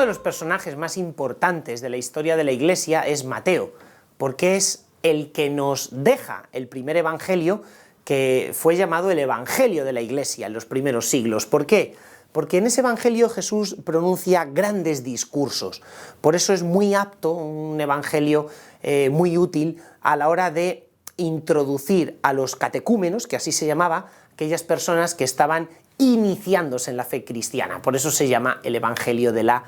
de los personajes más importantes de la historia de la Iglesia es Mateo, porque es el que nos deja el primer evangelio, que fue llamado el Evangelio de la Iglesia en los primeros siglos. ¿Por qué? Porque en ese evangelio Jesús pronuncia grandes discursos. Por eso es muy apto, un evangelio muy útil a la hora de introducir a los catecúmenos, que así se llamaba, aquellas personas que estaban iniciándose en la fe cristiana. Por eso se llama el Evangelio de la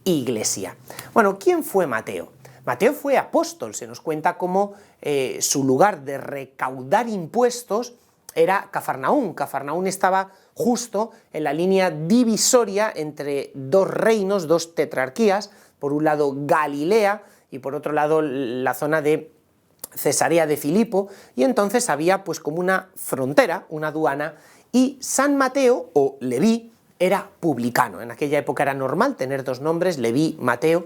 Iglesia. Bueno, ¿quién fue Mateo? Mateo fue apóstol. Se nos cuenta cómo su lugar de recaudar impuestos era Cafarnaún. Cafarnaún estaba justo en la línea divisoria entre dos reinos, dos tetrarquías, por un lado Galilea y por otro lado la zona de Cesarea de Filipo, y entonces había pues como una frontera, una aduana, y San Mateo, o Leví, era publicano. En aquella época era normal tener dos nombres, Leví, Mateo.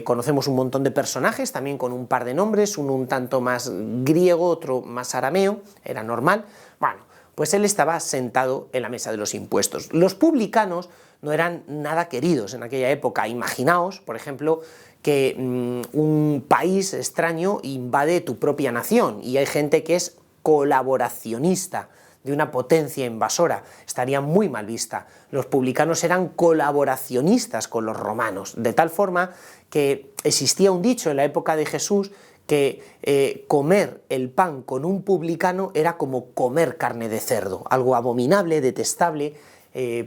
Conocemos un montón de personajes, también con un par de nombres, uno un tanto más griego, otro más arameo, era normal. Bueno, pues él estaba sentado en la mesa de los impuestos. Los publicanos no eran nada queridos en aquella época. Imaginaos, por ejemplo, que un país extraño invade tu propia nación y hay gente que es colaboracionista de una potencia invasora, estaría muy mal vista. Los publicanos eran colaboracionistas con los romanos, de tal forma que existía un dicho en la época de Jesús que comer el pan con un publicano era como comer carne de cerdo, algo abominable, detestable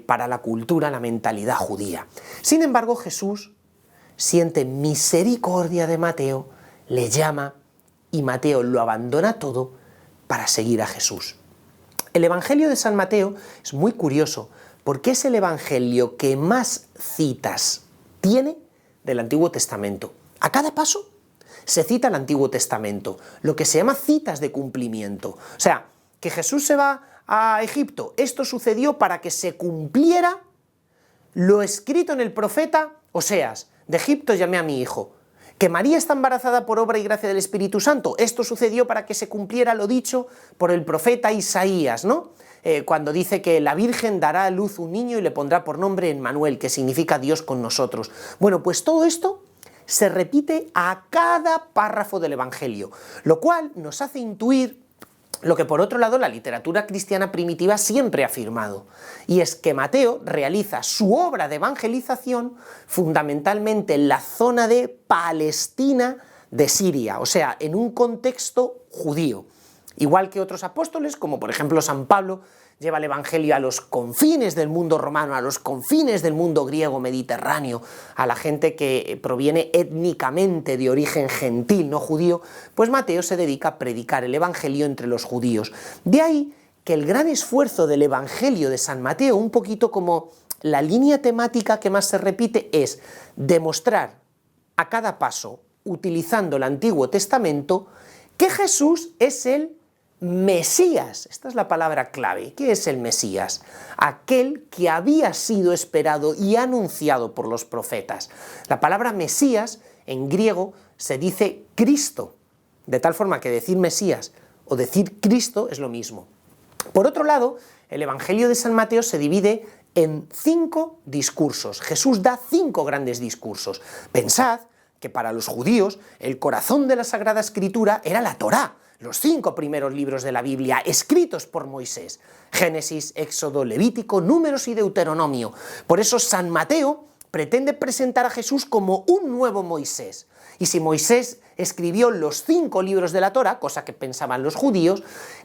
para la cultura, la mentalidad judía. Sin embargo, Jesús siente misericordia de Mateo, le llama y Mateo lo abandona todo para seguir a Jesús. El Evangelio de San Mateo es muy curioso porque es el Evangelio que más citas tiene del Antiguo Testamento. A cada paso se cita el Antiguo Testamento, lo que se llama citas de cumplimiento. O sea, que Jesús se va a Egipto, esto sucedió para que se cumpliera lo escrito en el profeta Oseas: de Egipto llamé a mi hijo. Que María está embarazada por obra y gracia del Espíritu Santo, esto sucedió para que se cumpliera lo dicho por el profeta Isaías, ¿no? Cuando dice que la Virgen dará a luz un niño y le pondrá por nombre Emmanuel, que significa Dios con nosotros. Bueno, pues todo esto se repite a cada párrafo del Evangelio, lo cual nos hace intuir lo que por otro lado la literatura cristiana primitiva siempre ha afirmado, y es que Mateo realiza su obra de evangelización fundamentalmente en la zona de Palestina de Siria, o sea, en un contexto judío. Igual que otros apóstoles, como por ejemplo San Pablo, lleva el evangelio a los confines del mundo romano, a los confines del mundo griego mediterráneo, a la gente que proviene étnicamente de origen gentil, no judío, pues Mateo se dedica a predicar el evangelio entre los judíos. De ahí que el gran esfuerzo del evangelio de San Mateo, un poquito como la línea temática que más se repite, es demostrar a cada paso, utilizando el Antiguo Testamento, que Jesús es el Mesías. Esta es la palabra clave. ¿Qué es el Mesías? Aquel que había sido esperado y anunciado por los profetas. La palabra Mesías en griego se dice Cristo, de tal forma que decir Mesías o decir Cristo es lo mismo. Por otro lado, el Evangelio de San Mateo se divide en 5 discursos. Jesús da 5 grandes discursos. Pensad que para los judíos el corazón de la Sagrada Escritura era la Torá, los 5 primeros libros de la Biblia escritos por Moisés: Génesis, Éxodo, Levítico, Números y Deuteronomio. Por eso San Mateo pretende presentar a Jesús como un nuevo Moisés. Y si Moisés escribió los 5 libros de la Torá, cosa que pensaban los judíos,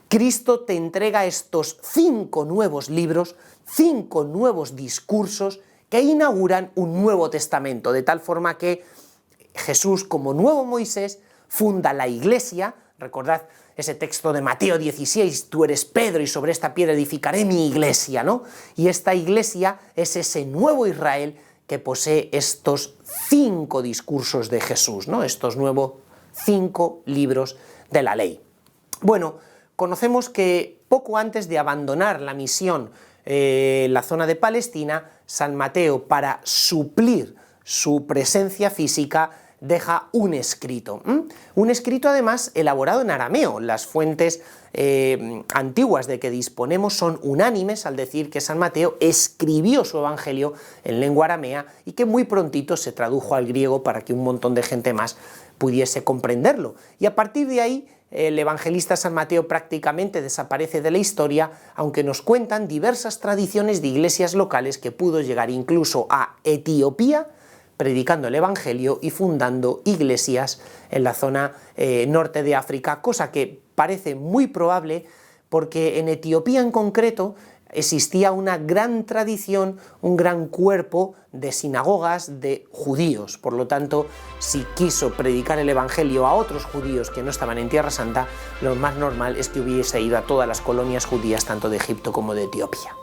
Cristo te entrega estos 5 nuevos libros, 5 nuevos discursos que inauguran un nuevo testamento, de tal forma que Jesús, como nuevo Moisés, funda la Iglesia. Recordad ese texto de Mateo 16, tú eres Pedro y sobre esta piedra edificaré mi iglesia, ¿no? Y esta iglesia es ese nuevo Israel que posee estos 5 discursos de Jesús, ¿no? Estos nuevos 5 libros de la ley. Bueno, conocemos que poco antes de abandonar la misión en la zona de Palestina, San Mateo, para suplir su presencia física, deja un escrito. Un escrito además elaborado en arameo. Las fuentes antiguas de que disponemos son unánimes al decir que San Mateo escribió su evangelio en lengua aramea y que muy prontito se tradujo al griego para que un montón de gente más pudiese comprenderlo. Y a partir de ahí el evangelista San Mateo prácticamente desaparece de la historia, aunque nos cuentan diversas tradiciones de iglesias locales que pudo llegar incluso a Etiopía, predicando el evangelio y fundando iglesias en la zona norte de África, cosa que parece muy probable porque en Etiopía en concreto existía una gran tradición, un gran cuerpo de sinagogas de judíos. Por lo tanto, si quiso predicar el evangelio a otros judíos que no estaban en Tierra Santa, lo más normal es que hubiese ido a todas las colonias judías tanto de Egipto como de Etiopía.